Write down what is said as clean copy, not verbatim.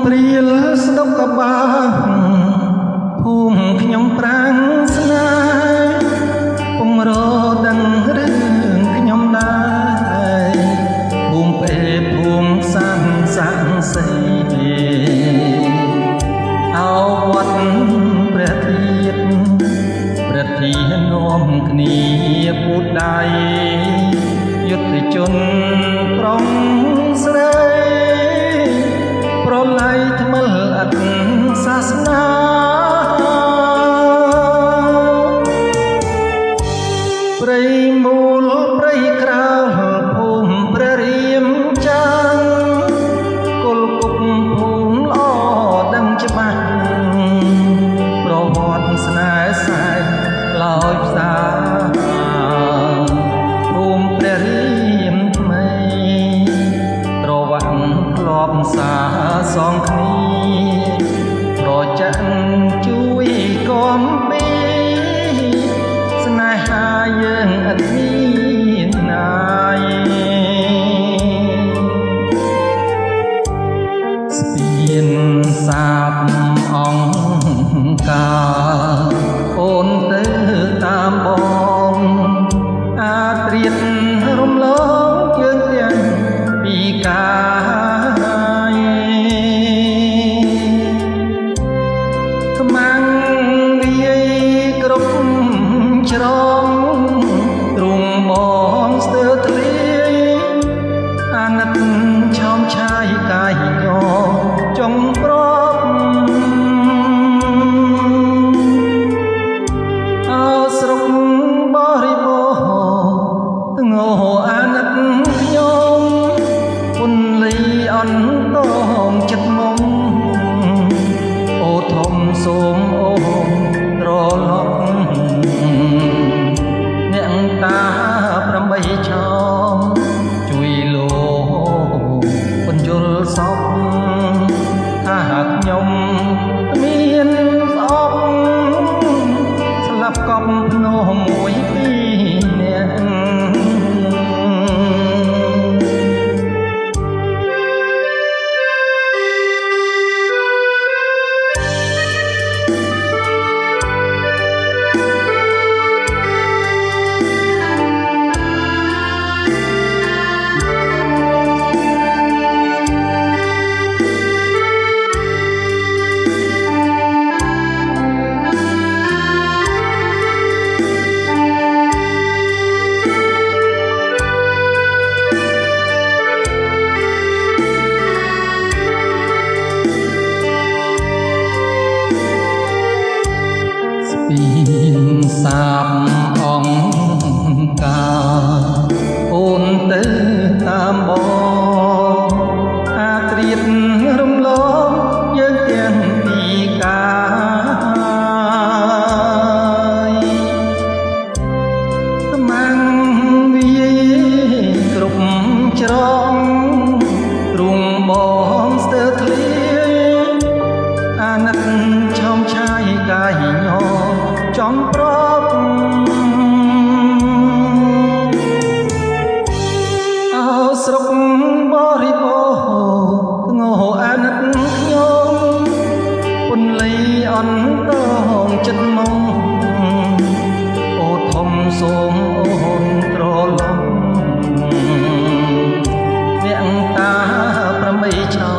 ព្រាលស្ដុកកបាភូមិខ្ញុំប្រាំងស្នេហ៍ពុំរដឹងរឿងខ្ញុំដែរភូមិពេលភូមិសានសានសេអោវត្តព្រះធាតុព្រះធានាំគ្នាពូតដៃយុទ្ធជនប្រុងស្រីប្រឡ័យថ្មិលអត្តសាសនាព្រៃមូលព្រៃក្រៅភូមិព្រះរាមចាងគុលគុកភូមិល្អដឹងច្បាស់ប្រវត្តិស្នេហ៍សែនឡើយផ្សាភូមិព្រះរាមថ្មីប្រវត្តិធ្លាប់សាសងគ្នាប្រចាក់ជួយគាំពីស្នេហាយើងអត់មានណាយស្ពានសាបអង្គការអូនទៅតាមបងអាត្រៀតរំលងយើងទាំងពីកាយខ្មាំងវាយគ្រប់ច្រំទ្រង់បងស្ទើរធ្លាយអាណិតឆោមឆាយកាយញចង់ប្រប់អោស្រុកបរិបោងោអាណិតខ្ញុំពុនលីអន្តងចិត្តមុំអូធំសូមអូនត្រឡប់អ្នកតា8ឆោមជួយលោកបញ្យលសពថាខ្ញុំមានស្អប់ស្លាប់កប់ភ្នោមួយពីរអ្នកពីសាបអង្គការអូនទៅតាមបងអាត្រៀតរំលងយើងទាំងពីកាយខ្មាំងវាយគ្រប់ច្រំទ្រង់បងស្ទើរធ្លាយអាណិតឆោមឆាយកាយញចង់ប្រប់អោស្រុកបរិបោងោអាណិតខ្ញុំពុនលីអន្តងចិត្តមុំអូធំសូមអូនត្រឡប់អ្នកតា8ឆោ